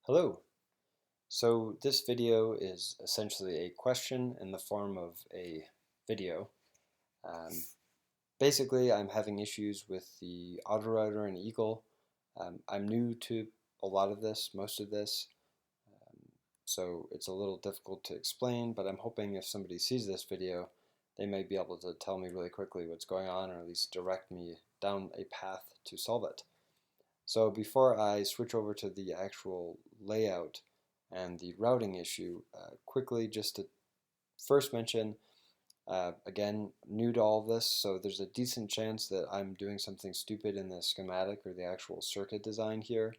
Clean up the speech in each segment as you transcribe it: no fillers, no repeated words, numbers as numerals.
Hello. So this video is essentially a question in the form of a video. Um, Basically, I'm having issues with the autorouter in Eagle. I'm new to a lot of this, most of this, um, so it's a little difficult to explain, but I'm hoping if somebody sees this video, they may be able to tell me really quickly what's going on, or at least direct me down a path to solve it. So before I switch over to the actual layout and the routing issue, quickly just to first mention, again, new to all of this, so there's a decent chance that I'm doing something stupid in the schematic or the actual circuit design here,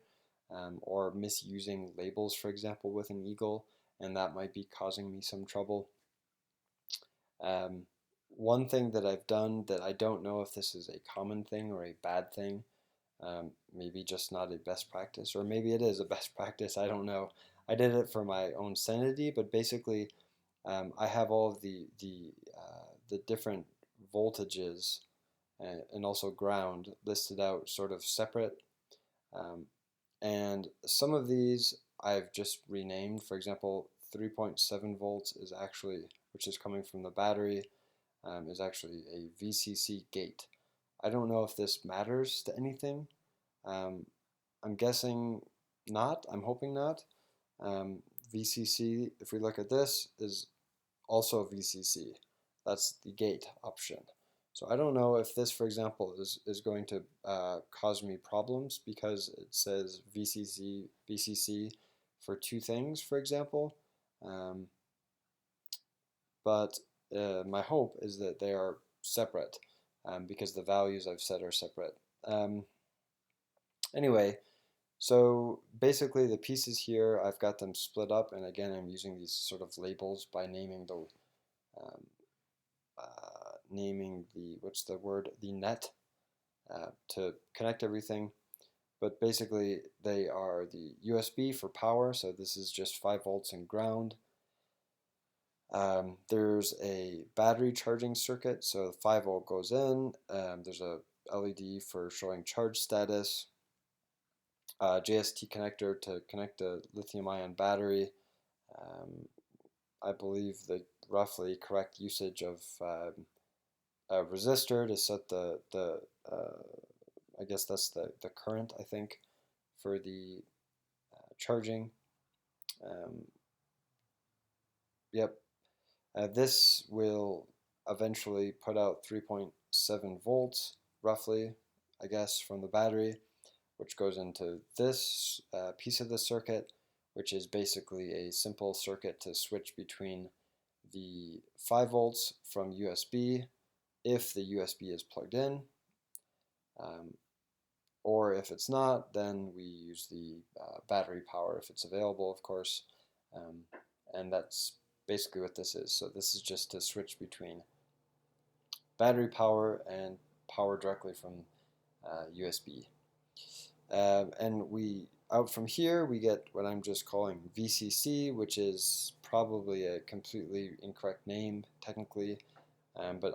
or misusing labels, for example, with an Eagle, and that might be causing me some trouble. Um, One thing that I've done that I don't know if this is a common thing or a bad thing, maybe just not a best practice, or maybe it is a best practice, I don't know. I did it for my own sanity, but basically I have all of the different voltages and also ground listed out sort of separate. Um, and some of these I've just renamed. For example, 3.7 volts is actually, which is coming from the battery, is actually a VCC gate. I don't know if this matters to anything. Um, I'm guessing not. I'm hoping not. VCC, if we look at this, is also VCC. That's the gate option. So I don't know if this, for example, is going to cause me problems because it says VCC for two things, for example. Um, but my hope is that they are separate because the values I've set are separate. Anyway, so basically the pieces here, I've got them split up, and again, I'm using these sort of labels by naming um, what's the word, the net to connect everything. But basically they are the USB for power, so this is just 5 volts and ground. There's a battery charging circuit, so 5 volt goes in. There's a LED for showing charge status. JST connector to connect a lithium-ion battery. Um, I believe the roughly correct usage of a resistor to set I guess that's the current, I think, for the charging. Um, yep. This will eventually put out 3.7 volts, roughly, I guess, from the battery, which goes into this piece of the circuit, which is basically a simple circuit to switch between the 5 volts from USB if the USB is plugged in, um, or if it's not, then we use the battery power if it's available, of course, um, and that's basically what this is. So this is just to switch between battery power and power directly from USB. And we out from here we get what I'm just calling VCC, which is probably a completely incorrect name technically, but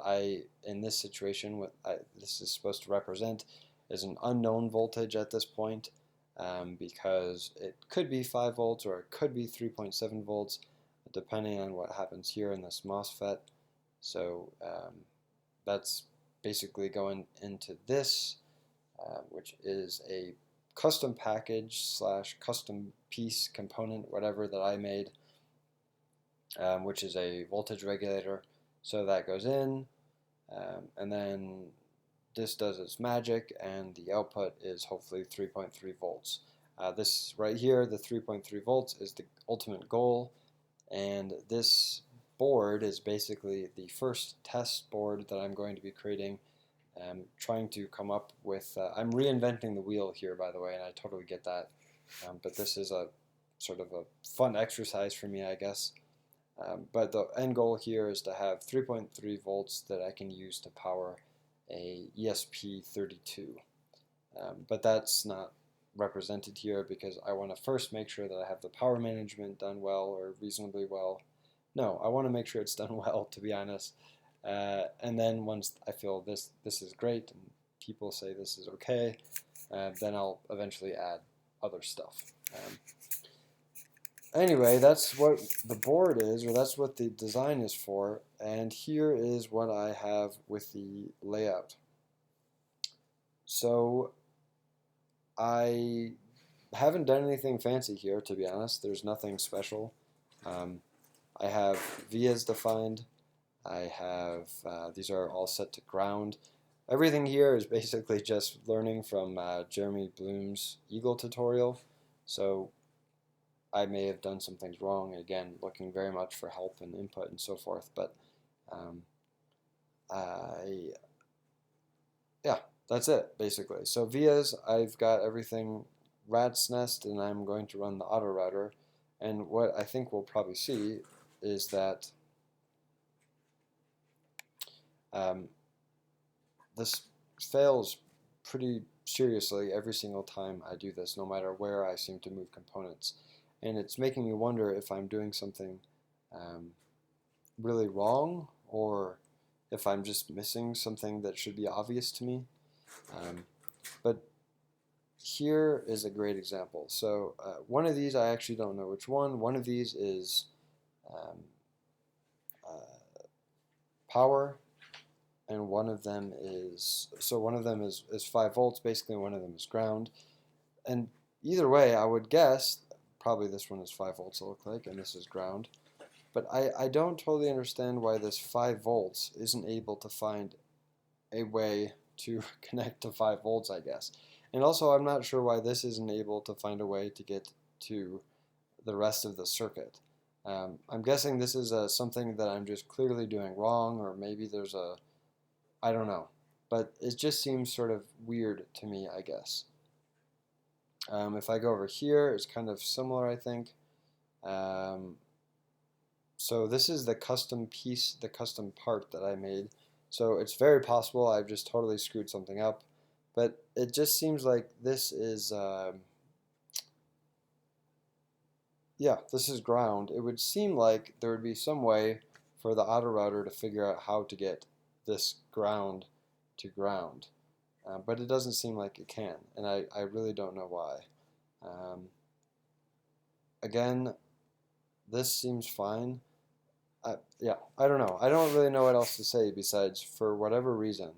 in this situation, what this is supposed to represent is an unknown voltage at this point, because it could be 5 volts or it could be 3.7 volts, depending on what happens here in this MOSFET. So that's basically going into this, which is a custom package slash custom piece component, whatever, that I made, which is a voltage regulator. So that goes in, and then this does its magic, and the output is hopefully 3.3 volts. This right here, the 3.3 volts, is the ultimate goal, and this board is basically the first test board that I'm going to be creating. Trying to come up with, I'm reinventing the wheel here, by the way, and I totally get that, but this is a sort of a fun exercise for me, I guess. But the end goal here is to have 3.3 volts that I can use to power a ESP32. But that's not represented here because I want to first make sure that I have the power management done well or reasonably well. No, I want to make sure it's done well, to be honest. And then once I feel this is great and people say this is okay, then I'll eventually add other stuff. anyway, that's what the board is, or that's what the design is for, and here is what I have with the layout. So I haven't done anything fancy here, to be honest. There's nothing special. Um, I have vias defined. I have, these are all set to ground. Everything here is basically just learning from Jeremy Bloom's Eagle tutorial. So I may have done some things wrong, again, looking very much for help and input and so forth, but um, I, yeah, that's it, basically. So vias, I've got everything rat's nest, and I'm going to run the auto router, and what I think we'll probably see is that um, this fails pretty seriously every single time I do this, no matter where I seem to move components. And it's making me wonder if I'm doing something um, really wrong, or if I'm just missing something that should be obvious to me. But here is a great example. So one of these, I actually don't know which one. One of these is um, power, and one of them is, so one of them is 5 volts basically, and one of them is ground. And either way, I would guess probably this one is 5 volts, it look like, and this is ground. But I don't totally understand why this 5 volts isn't able to find a way to connect to 5 volts, I guess. And also, I'm not sure why this isn't able to find a way to get to the rest of the circuit. I'm guessing this is something that I'm just clearly doing wrong, or maybe there's a, I don't know. But it just seems sort of weird to me, I guess. If I go over here, it's kind of similar, I think. Um, so this is the custom piece, the custom part that I made. So it's very possible I've just totally screwed something up, but it just seems like this is, yeah, this is ground. It would seem like there would be some way for the auto router to figure out how to get this ground to ground, but it doesn't seem like it can, and I really don't know why. Um, again, this seems fine. Yeah, I don't know. I don't really know what else to say besides, for whatever reason,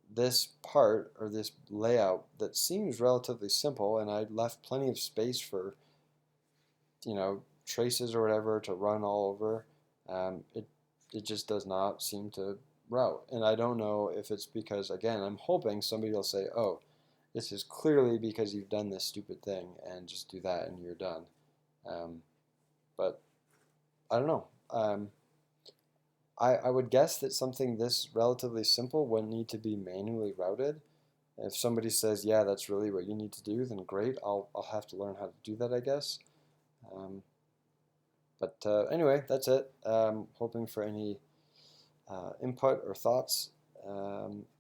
this part or this layout that seems relatively simple, and I left plenty of space for, traces or whatever to run all over. It just does not seem to route, and I don't know if it's because, again, I'm hoping somebody will say, "Oh, this is clearly because you've done this stupid thing," and just do that, and you're done. Um, but I don't know. I would guess that something this relatively simple wouldn't need to be manually routed. If somebody says, yeah, that's really what you need to do, then great. I'll have to learn how to do that, I guess. Um, but anyway, that's it. Hoping for any input or thoughts.